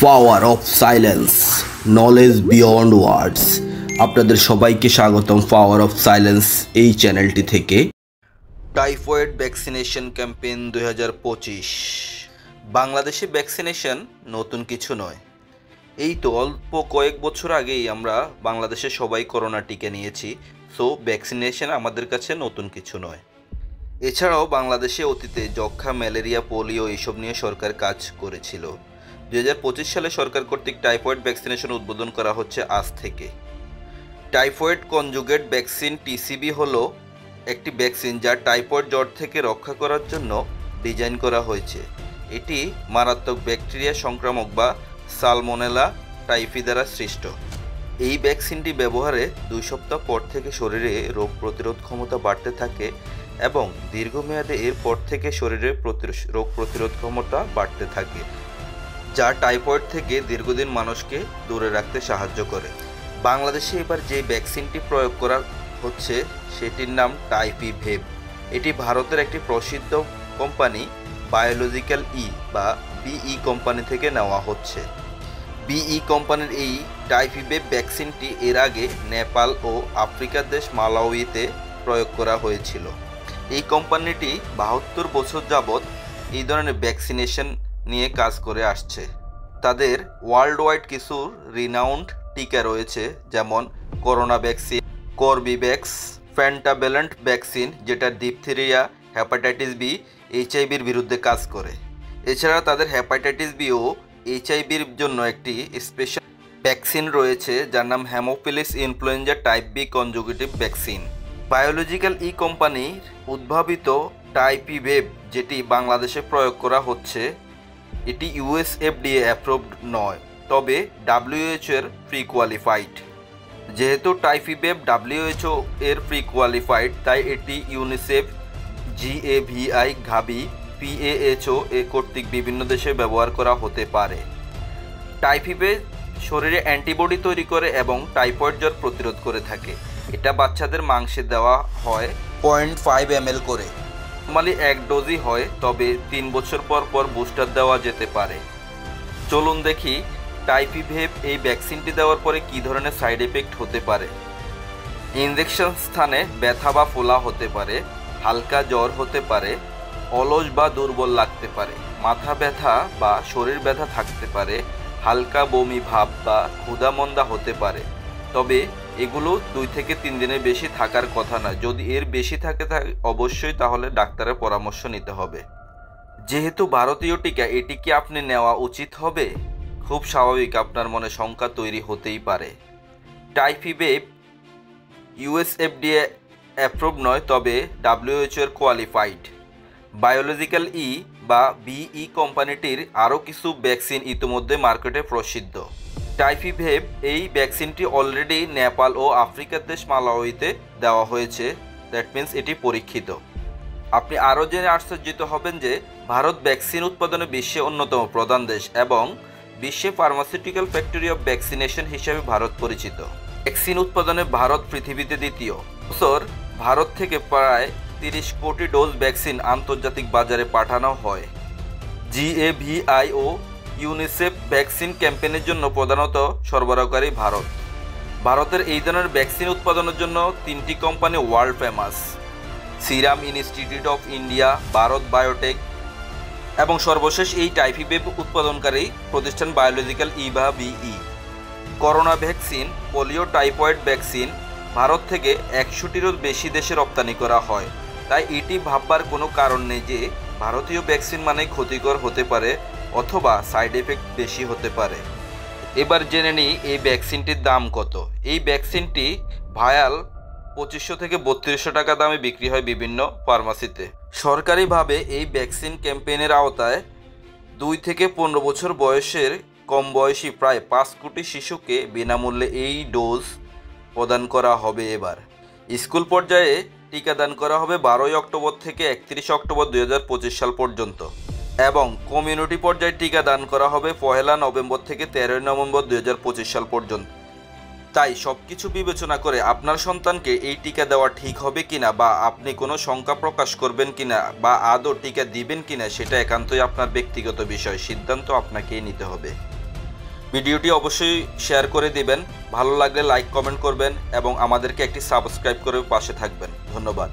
Power of silence, knowledge beyond words. আপনাদের সবাইকে স্বাগতম পাওয়ার অফ সাইলেন্স এই চ্যানেলটি থেকে। Typhoid vaccination campaign 2025। বাংলাদেশে ভ্যাকসিনেশন নতুন কিছু নয়। এই তো অল্প কয়েক বছর আগেই আমরা বাংলাদেশে সবাই করোনা টিকা নিয়েছি। সো ভ্যাকসিনেশন আমাদের কাছে নতুন কিছু নয়। এছাড়াও বাংলাদেশে অতীতে যক্ষ্মা, ম্যালেরিয়া, পোলিও এইসব নিয়ে সরকার কাজ করেছিল। 2025 সালে সরকার কর্তৃক টাইফয়েড ভ্যাকসিনেশন উদ্বোধন করা হচ্ছে আজ থেকে। টাইফয়েড কনজুগেট ভ্যাকসিন টিসিবি হলো একটি ভ্যাকসিন যা টাইফয়েড জ্বর থেকে রক্ষা করার জন্য ডিজাইন করা হয়েছে। এটি মারাত্মক ব্যাকটেরিয়া সংক্রামক বা সালমোনেলা টাইফি দ্বারা সৃষ্ট। এই ভ্যাকসিনটি ব্যবহারে 2 সপ্তাহ পর থেকে শরীরে রোগ প্রতিরোধ ক্ষমতা বাড়তে থাকে এবং দীর্ঘমেয়াদে এরপর থেকে শরীরে রোগ প্রতিরোধ ক্ষমতা বাড়তে থাকে, যা টাইফয়েড থেকে দীর্ঘদিন মানুষকে দূরে রাখতে সাহায্য করে। বাংলাদেশে এবার যে ভ্যাকসিনটি প্রয়োগ করা হচ্ছে সেটির নাম টাইপিভেব। এটি ভারতের একটি প্রসিদ্ধ কোম্পানি বায়োলজিক্যাল ই বা বিই কোম্পানি থেকে নেওয়া হচ্ছে। বিই কোম্পানির এই টাইপিভেব ভ্যাকসিনটি এর আগে নেপাল ও আফ্রিকার দেশ মালাউইতে প্রয়োগ করা হয়েছিল। এই কোম্পানিটি 72 বছর যাবৎ এই ধরনের ভ্যাকসিনেশন নিয়ে কাজ করে আসছে। তাদের ওয়ার্ল্ড ওয়াইড কিছু রিনাউন্ড টিকা রয়েছে, যেমন করোনা ভ্যাকসিন, কর্বিভ্যাক্স, ফ্যান্টাভ্যালেন্ট ভ্যাকসিন যেটা ডিপথেরিয়া, হেপাটাইটিস বি, এইচআইভির বিরুদ্ধে কাজ করে। এছাড়া তাদের হেপাটাইটিস বি ও এইচআইভির জন্য একটি স্পেশাল ভ্যাকসিন রয়েছে যার নাম haemophilus influenza type B conjugative vaccine. Biological E কোম্পানির উদ্ভাবিত টাইপিভেব যেটি বাংলাদেশে প্রয়োগ করা হচ্ছে, এটি ইউএস এফডিএ অ্যাপ্রুভড নয়, তবে ডাব্লিউএইচও এর প্রি কোয়ালিফাইড। যেহেতু টাইপিভেব ডাব্লিউএইচও এর প্রি কোয়ালিফাইড, তাই এটি ইউনিসেফ, GAVI, গাভি, PAHO এ কর্তৃক বিভিন্ন দেশে ব্যবহার করা হতে পারে। টাইপিভেব শরীরে অ্যান্টিবডি তৈরি করে এবং টাইফয়েড জ্বর প্রতিরোধ করে থাকে। এটা বাচ্চাদের মাংসে দেওয়া হয় 0.5 ml করে। নর্মালি 1 ডোজই হয়, তবে 3 বছর পর পর বুস্টার দেওয়া যেতে পারে। চলুন দেখি টাইপিভেব এই ভ্যাকসিনটি দেওয়ার পরে কী ধরনের সাইড এফেক্ট হতে পারে। ইনজেকশন স্থানে ব্যথা বা ফোলা হতে পারে, হালকা জ্বর হতে পারে, অলস বা দুর্বল লাগতে পারে, মাথা ব্যথা বা শরীর ব্যথা থাকতে পারে, হালকা বমি ভাব বা ক্ষুধামন্দা হতে পারে। তবে এগুলো 2 থেকে 3 দিনের বেশি থাকার কথা না। যদি এর বেশি থাকে অবশ্যই তাহলে ডাক্তারের পরামর্শ নিতে হবে। যেহেতু ভারতীয় টিকা, এটি কি আপনি নেওয়া উচিত হবে? খুব স্বাভাবিক, আপনার মনে শঙ্কা তৈরি হতেই পারে। টাইপিভেব ইউএস এফডিএ অ্যাপ্রুভ নয়, তবে ডাব্লিউএইচও এর কোয়ালিফাইড। বায়োলজিক্যাল ই বা বিই কোম্পানিটির আরও কিছু ভ্যাকসিন ইতিমধ্যে মার্কেটে প্রসিদ্ধ। টাইপিভেব এই ভ্যাকসিনটি অলরেডি নেপাল ও আফ্রিকার দেশ মালাউইতে দেওয়া হয়েছে। দ্যাট মিন্স এটি পরীক্ষিত। আপনি আরও জেনে আশ্চর্যিত হবেন যে ভারত ভ্যাকসিন উৎপাদনে বিশ্বে অন্যতম প্রধান দেশ এবং বিশ্বে ফার্মাসিউটিক্যাল ফ্যাক্টরি অফ ভ্যাকসিনেশন হিসেবে ভারত পরিচিত। ভ্যাকসিন উৎপাদনে ভারত পৃথিবীতে দ্বিতীয়। বছর ভারত থেকে প্রায় 30 কোটি ডোজ ভ্যাকসিন আন্তর্জাতিক বাজারে পাঠানো হয়। GAVI ও ইউনিসেফ ভ্যাকসিন ক্যাম্পেইনের জন্য প্রধানত সরবরাহকারী ভারত। ভারতের এই ধরনের ভ্যাকসিন উৎপাদনের জন্য 3টি company world famous: Serum Institute of India, Bharat Biotech এবং সর্বশেষ এই টাইপিভেব উৎপাদনকারী প্রতিষ্ঠান বায়োলজিক্যাল ই বা BE. Corona vaccine, polio, typhoid vaccine Bharat থেকে 100টিরও বেশি দেশে রপ্তানি করা হয়। তাই এটি ভাববার কোনো কারণ নেই যে ভারতীয় ভ্যাকসিন মানে ক্ষতিকর হতে পারে অথবা সাইড এফেক্ট বেশি হতে পারে। এবার জেনে নিই এই ভ্যাকসিনটির দাম কত। এই ভ্যাকসিনটি ভায়াল 2500 থেকে 3200 টাকা দামে বিক্রি হয় বিভিন্ন ফার্মাসিতে। সরকারিভাবে এই ভ্যাকসিন ক্যাম্পেইনের আওতায় 2 থেকে 15 বছর বয়সের কম বয়সী প্রায় 5 কোটি শিশুকে বিনামূল্যে এই ডোজ প্রদান করা হবে। এবার স্কুল পর্যায়ে টিকাদান করা হবে 12 অক্টোবর থেকে 31 অক্টোবর 2025 সাল পর্যন্ত এবং কমিউনিটি পর্যায়ে টিকাদান করা হবে 1 নভেম্বর থেকে 13 নভেম্বর 2025 সাল পর্যন্ত। তাই সব কিছু বিবেচনা করে আপনার সন্তানকে এই টিকা দেওয়া ঠিক হবে কিনা বা আপনি কোনো শঙ্কা প্রকাশ করবেন কিনা বা আদৌ টিকা দিবেন কিনা সেটা একান্তই আপনার ব্যক্তিগত বিষয়। সিদ্ধান্ত আপনাকেই নিতে হবে। ভিডিওটি অবশ্যই শেয়ার করে দিবেন, ভালো লাগলে লাইক কমেন্ট করবেন এবং আমাদেরকে একটি সাবস্ক্রাইব করে পাশে থাকবেন। ধন্যবাদ।